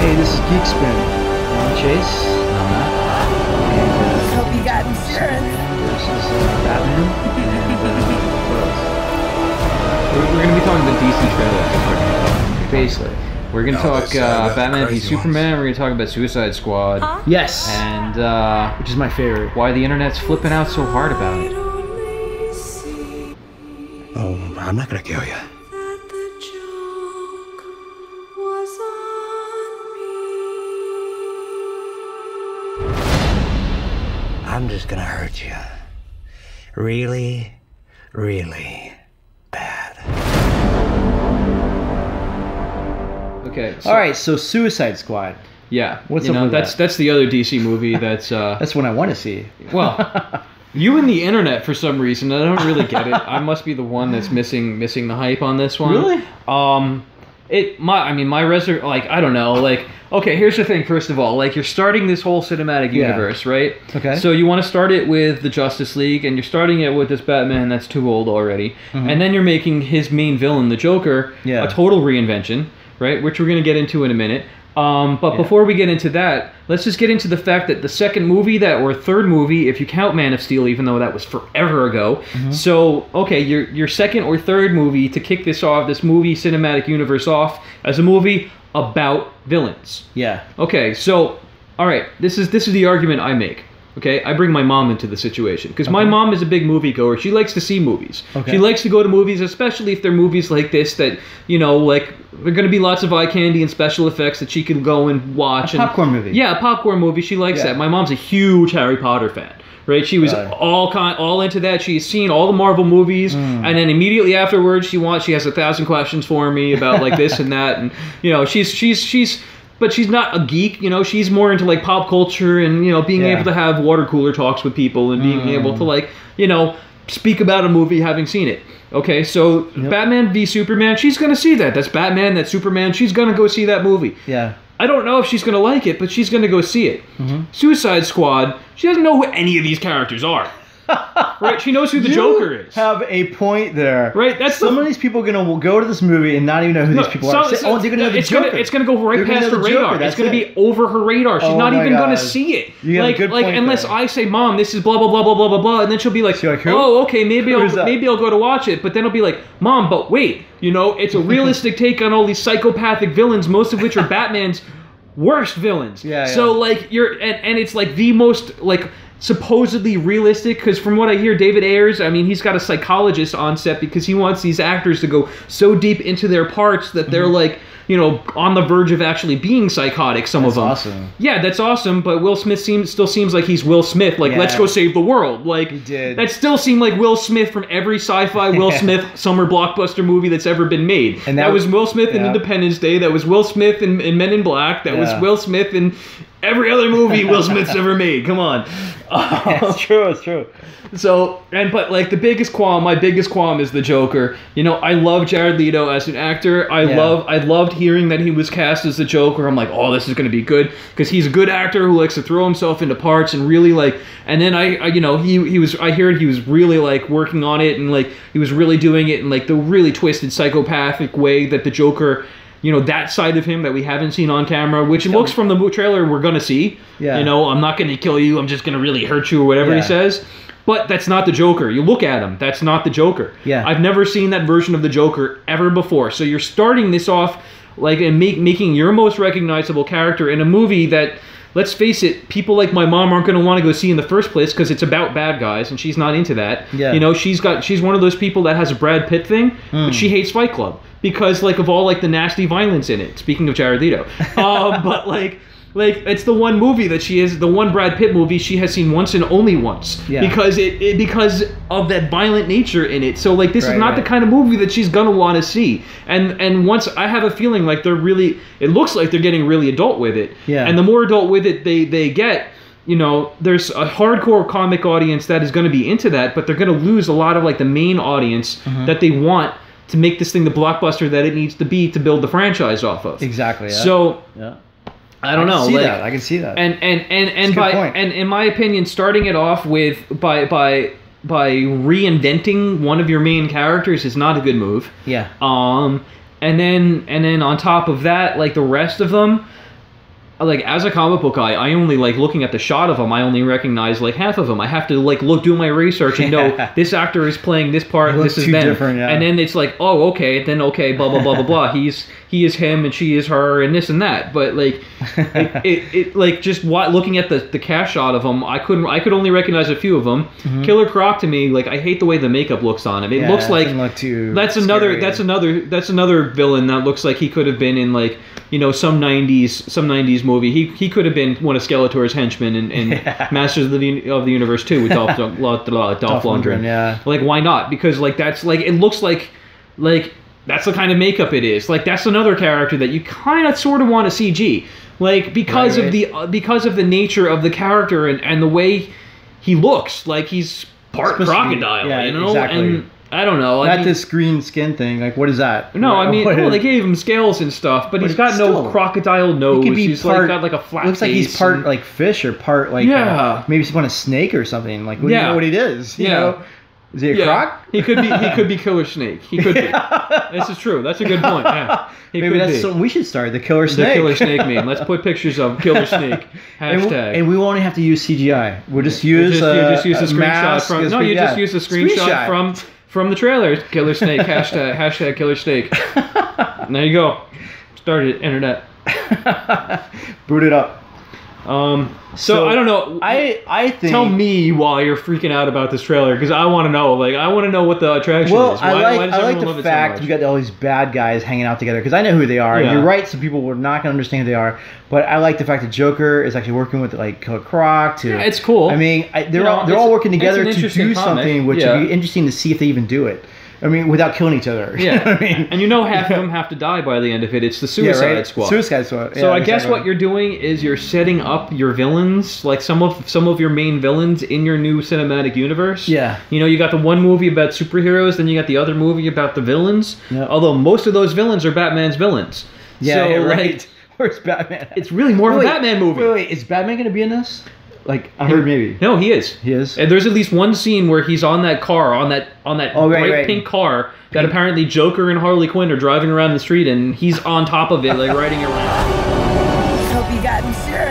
Hey, this is Geek Spin. I'm Chase. I'm Matt. And Hope you got insurance. versus Batman. And what else? We're going to be talking the DC trailers. Basically. We're going to talk Batman v Superman. We're going to talk about Suicide Squad. Huh? Yes. And which is my favorite. why the internet's flipping out so hard about it. Oh, I'm not gonna kill you. I'm just gonna hurt you. Really, really bad. Okay. So, All right, so Suicide Squad. Yeah. What's you up know, with that's that? that's the other DC movie that's That's what I want to see. well, you and the internet for some reason. I don't really get it. I must be the one that's missing the hype on this one. Really? I don't know, like, okay, here's the thing, first of all, like, you're starting this whole cinematic Yeah. universe, right? Okay. So you want to start it with the Justice League, and you're starting it with this Batman that's too old already, and then you're making his main villain, the Joker, Yeah. a total reinvention, right, which we're going to get into in a minute. But before we get into that, let's just get into the fact that the second movie or third movie, if you count Man of Steel, even though that was forever ago. So, okay, your second or third movie to kick this off, this movie cinematic universe off as a movie about villains. Yeah. Okay, so, all right, this is the argument I make. Okay, I bring my mom into the situation because my mom is a big movie goer. She likes to see movies. Okay. She likes to go to movies, especially if they're movies like this that, you know, like, they're going to be lots of eye candy and special effects that she can go and watch. Popcorn movie. Yeah, a popcorn movie. She likes Yeah. that. My mom's a huge Harry Potter fan. Right, she was all into that. She's seen all the Marvel movies, and then immediately afterwards, she has 1,000 questions for me about like this and that, and you know, but she's not a geek, you know. She's more into like pop culture and, you know, being able to have water cooler talks with people and being able to, like, you know, speak about a movie having seen it. Okay, so Batman v Superman, she's gonna see that. That's Batman, that's Superman. She's gonna go see that movie. Yeah. I don't know if she's gonna like it, but she's gonna go see it. Suicide Squad, she doesn't know who any of these characters are. Right? She knows who the Joker is. Have a point there. Right? That's Some of these people are gonna go to this movie and not even know who these people are. Say, oh, they're gonna know the Joker. It's gonna go right They're gonna past know her the radar. Joker, It's that's gonna it. be over her radar. She's Oh not my even gonna God. see it. You have a good point unless there. I say, "Mom, this is blah blah blah blah blah blah blah," and then she'll be like, She's like, who? "Oh, okay, maybe Who's that? I'll go to watch it." But then I'll be like, "Mom, but wait, you know, it's a realistic take on all these psychopathic villains, most of which are Batman's worst villains." Yeah, yeah. So like and it's like the most like supposedly realistic, because from what I hear, David Ayers, I mean, he's got a psychologist on set because he wants these actors to go so deep into their parts that they're like, you know, on the verge of actually being psychotic, some of them. That's awesome. Yeah, that's awesome, but Will Smith still seems like he's Will Smith, like, Yeah. let's go save the world. Like, He did. That still seemed like Will Smith from every sci-fi Will Smith summer blockbuster movie that's ever been made. And that was Will Smith in yeah. Independence Day, that was Will Smith in Men in Black, that was Yeah. Will Smith in every other movie Will Smith's ever made. Come on. It's true. It's true. So, but like my biggest qualm is the Joker. You know, I love Jared Leto as an actor. I loved hearing that he was cast as the Joker. I'm like, oh, this is going to be good, because he's a good actor who likes to throw himself into parts and really like. And then I heard he was really like working on it, and like he was really doing it in like the really twisted psychopathic way that the Joker. You know, that side of him that we haven't seen on camera, which looks from the trailer we're going to see. Yeah. You know, I'm not going to kill you, I'm just going to really hurt you, or whatever he Yeah. says. But that's not the Joker. You look at him, that's not the Joker. Yeah. I've never seen that version of the Joker ever before. So you're starting this off like and making your most recognizable character in a movie that, let's face it, people like my mom aren't going to want to go see in the first place because it's about bad guys and she's not into that. Yeah. You know, she's one of those people that has a Brad Pitt thing, but she hates Fight Club because like of all like the nasty violence in it. Speaking of Jared Leto. But like it's the one movie that the one Brad Pitt movie she has seen once and only once. Yeah. Because because of that violent nature in it. So like this is Right, not right. the kind of movie that she's gonna want to see. And once I have a feeling like it looks like they're getting really adult with it. Yeah. And the more adult with it they get, you know, there's a hardcore comic audience that is going to be into that, but they're going to lose a lot of like the main audience that they want to make this thing the blockbuster that it needs to be to build the franchise off of. Exactly. Yeah. So yeah. I don't know. I can see that. And a good point. and in my opinion, starting it off with by reinventing one of your main characters is not a good move. Yeah. And then on top of that, like the rest of them, like as a comic book guy, I only like looking at the shot of him. I only recognize like half of them. I have to like do my research and know this actor is playing this part. This is them, and then it's like, oh, okay, then okay, blah blah blah blah blah. He is him and she is her and this and that. But like, it like just looking at the cast shot of him, I could only recognize a few of them. Mm-hmm. Killer Croc to me, like I hate the way the makeup looks on him. It looks like that's another villain that looks like he could have been in like, you know, some 90s movie. He could have been one of Skeletor's henchmen in Masters of the Universe 2 with Dolph Lundgren. Yeah. Like, why not? Because like that's like it looks like that's the kind of makeup it is. Like that's another character that you kind of sort of want to CG. Like because of the nature of the character and the way he looks. Like he's part crocodile, you know? Exactly. And I don't know. Not this green skin thing. Like, what is that? No, I mean, well, they gave him scales and stuff, but he's got no crocodile nose. He's like got like a flat. Looks like he's part like fish or part like maybe he's on a snake or something. Like, we don't know what it is. You know? Is he a croc? He could be Killer Snake. He could be. This is true. That's a good point. Yeah. Maybe that's something we should start. The Killer Snake. The Killer Snake meme. Let's put pictures of Killer Snake. Hashtag. And we won't have to use CGI. We'll just use a screenshot from. No, you just use a screenshot from the trailer. Killer Snake. Hashtag Killer Snake. There you go. Started internet. Boot it up. So I don't know. I think. Tell me why you're freaking out about this trailer, because I want to know. Like, I want to know what the attraction is. I like the fact you got all these bad guys hanging out together, because I know who they are. Yeah. You're right. Some people were not going to understand who they are, but I like the fact that Joker is actually working with like Killer Croc. Yeah, it's cool. I mean, they're all working together to do something, which would be interesting to see if they even do it. I mean, without killing each other. Yeah. You know what I mean? And you know half of them have to die by the end of it. It's the Suicide Squad. Suicide Squad. So I guess what you're doing is you're setting up your villains, like some of your main villains in your new cinematic universe. Yeah. You know, you got the one movie about superheroes, then you got the other movie about the villains. Yep. Although most of those villains are Batman's villains. Yeah, so, right. Like, where's Batman? It's really more of a Batman movie. Wait, is Batman going to be in this? Like, I heard maybe. No, he is. He is? And there's at least one scene where he's on that car, on that bright pink car that apparently Joker and Harley Quinn are driving around the street, and he's on top of it, like riding around. Hope you got insurance.